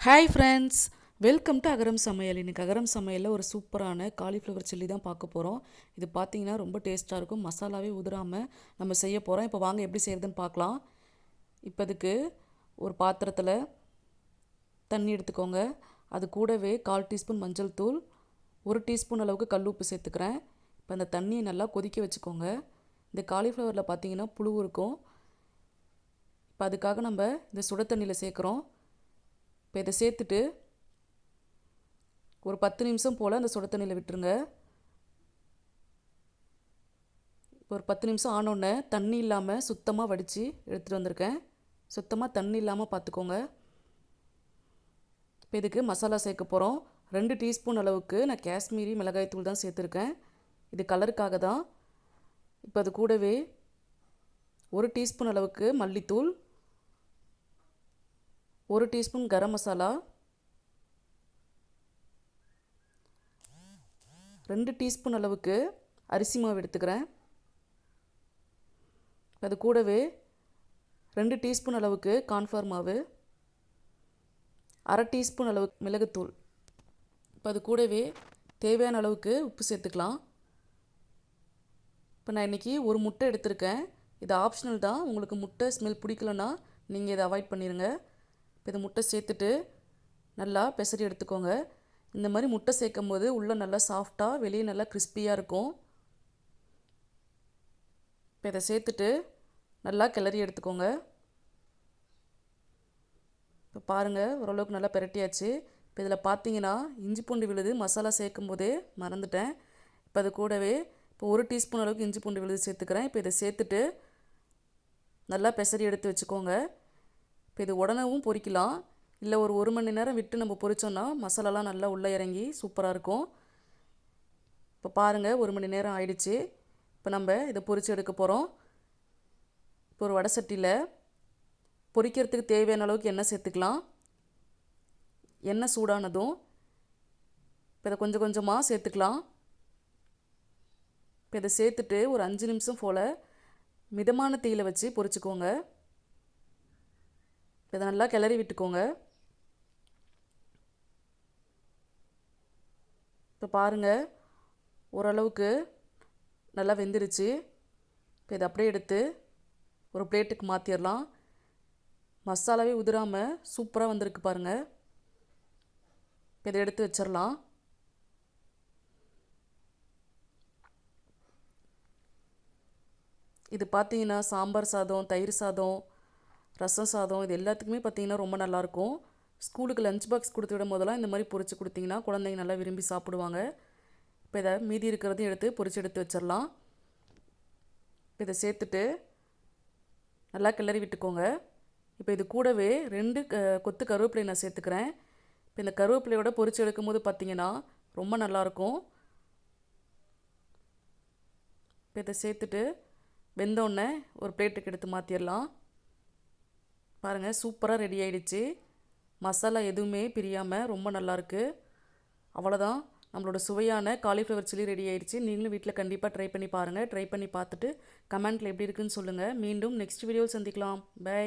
Hi friends, welcome to அகரம் சமையல். இன்றைக்கி அகரம் சமையலில் ஒரு சூப்பரான காலிஃப்ளவர் சில்லி தான் பார்க்க போகிறோம். இது பார்த்திங்கன்னா ரொம்ப டேஸ்ட்டாக இருக்கும். மசாலாவே உதிராமல் நம்ம செய்ய போகிறோம். இப்போ வாங்க எப்படி செய்கிறதுன்னு பார்க்கலாம். இப்போ அதுக்கு ஒரு பாத்திரத்தில் தண்ணி எடுத்துக்கோங்க. அது கூடவே 1/4 டீஸ்பூன் மஞ்சள் தூள், 1 டீஸ்பூன் அளவுக்கு கல் உப்பு சேர்த்துக்கிறேன். இப்போ அந்த தண்ணியை நல்லா கொதிக்க வச்சுக்கோங்க. இந்த காலிஃப்ளவரில் பார்த்திங்கன்னா புழு இருக்கும். இப்போ அதுக்காக நம்ம இந்த சுட தண்ணியில் சேர்க்குறோம். இப்போ இதை சேர்த்துட்டு ஒரு 10 நிமிஷம் போல் அந்த சுட தண்ணியில் விட்டுருங்க. ஒரு 10 நிமிஷம் ஆனோடனே தண்ணி இல்லாமல் சுத்தமாக வடித்து எடுத்துகிட்டு வந்திருக்கேன். சுத்தமாக தண்ணி இல்லாமல் பார்த்துக்கோங்க. இப்போ இதுக்கு மசாலா சேர்க்க போகிறோம். 2 டீஸ்பூன் அளவுக்கு நான் காஷ்மீரி மிளகாய் தூள் தான் சேர்த்துருக்கேன். இது கலருக்காக தான். இப்போ அது கூடவே 1 டீஸ்பூன் அளவுக்கு மல்லித்தூள், 1 டீஸ்பூன் கரம் மசாலா, 2 டீஸ்பூன் அளவுக்கு அரிசி மாவு எடுத்துக்கிறேன். அது கூடவே 2 டீஸ்பூன் அளவுக்கு கார்ன்ஃப்ளவர் மாவு, 1/2 டீஸ்பூன் அளவுக்கு மிளகுத்தூள். இப்போ அது கூடவே தேவையான அளவுக்கு உப்பு சேர்த்துக்கலாம். இப்போ நான் இன்றைக்கி ஒரு முட்டை எடுத்திருக்கேன். இது ஆப்ஷனல் தான். உங்களுக்கு முட்டை ஸ்மெல் பிடிக்கலன்னா நீங்கள் இதை அவாய்ட் பண்ணிடுங்க. இப்போ இந்த முட்டை சேர்த்துட்டு நல்லா பெசரி எடுத்துக்கோங்க. இந்த மாதிரி முட்டை சேர்க்கும் போது உள்ளே நல்லா சாஃப்டாக, வெளியே நல்லா கிறிஸ்பியாக இருக்கும். இப்போ இதை சேர்த்துட்டு நல்லா கிளறி எடுத்துக்கோங்க. இப்போ பாருங்கள், ஓரளவுக்கு நல்லா பிரட்டியாச்சு. இப்போ இதில் பார்த்தீங்கன்னா இஞ்சி பூண்டு விழுது மசாலா சேர்க்கும் போதே மறந்துட்டேன். இப்போ அது கூடவே இப்போ 1 டீஸ்பூன் அளவுக்கு இஞ்சி பூண்டு விழுது சேர்த்துக்கிறேன். இப்போ இதை சேர்த்துட்டு நல்லா பெசரி எடுத்து வச்சுக்கோங்க. இப்போ இது உடனேவும் பொரிக்கலாம், இல்லை ஒரு மணி நேரம் விட்டு நம்ம பொரித்தோன்னா மசாலாலாம் நல்லா உள்ளே இறங்கி சூப்பராக இருக்கும். இப்போ பாருங்கள், 1 மணி நேரம் ஆயிடுச்சு. இப்போ நம்ம இதை பொரித்து எடுக்க போகிறோம். இப்போ ஒரு வடை சட்டியில் பொரிக்கிறதுக்கு தேவையான அளவுக்கு எண்ணெய் சேர்த்துக்கலாம். எண்ணெய் சூடானதும் இப்போ இதை கொஞ்சம் கொஞ்சமாக சேர்த்துக்கலாம். இப்போ இதை சேர்த்துட்டு ஒரு 5 நிமிஷம் போல் மிதமான தீயில் வச்சு பொரிச்சுக்கோங்க. இதை நல்லா கிளறி விட்டுக்கோங்க. இப்போ பாருங்கள், ஓரளவுக்கு நல்லா வெந்துருச்சு. இப்போ இதை அப்படியே எடுத்து ஒரு பிளேட்டுக்கு மாற்றிடலாம். மசாலாவே உதிராமல் சூப்பராக வந்திருக்கு பாருங்கள். இப்போ இதை எடுத்து வச்சிடலாம். இது பார்த்தீங்கன்னா சாம்பார் சாதம், தயிர் சாதம், ரசம் சாதம், இது எல்லாத்துக்குமே பார்த்திங்கன்னா ரொம்ப நல்லாயிருக்கும். ஸ்கூலுக்கு லஞ்ச் பாக்ஸ் கொடுத்து விடும் போதெல்லாம் இந்த மாதிரி பொரித்து கொடுத்திங்கன்னா குழந்தைங்க நல்லா விரும்பி சாப்பிடுவாங்க. இப்போ இதை மீதி இருக்கிறதையும் எடுத்து பொரித்து எடுத்து வச்சிடலாம். இப்போ இதை சேர்த்துட்டு நல்லா கிளறி விட்டுக்கோங்க. இப்போ இது கூடவே 2 கொத்து கருவேப்பிலை நான் சேர்த்துக்கிறேன். இப்போ இந்த கருவேப்பிலையோட பொரித்து எடுக்கும் போது பார்த்திங்கன்னா ரொம்ப நல்லாயிருக்கும். இப்போ இதை சேர்த்துட்டு வெந்தோடனே ஒரு பிளேட்டுக்கு எடுத்து மாற்றிடலாம். பாருங்கள், சூப்பராக ரெடி ஆகிடுச்சு. மசாலா எதுவுமே பிரியாமல் ரொம்ப நல்லாயிருக்கு. அவ்வளோதான், நம்மளோட சுவையான காலிஃப்ளவர் சில்லி ரெடி ஆகிடுச்சு. நீங்களும் வீட்டில் கண்டிப்பாக ட்ரை பண்ணி பாருங்கள். ட்ரை பண்ணி பார்த்துட்டு கமெண்ட்டில் எப்படி இருக்குன்னு சொல்லுங்கள். மீண்டும் நெக்ஸ்ட் வீடியோவில் சந்திக்கலாம். பை.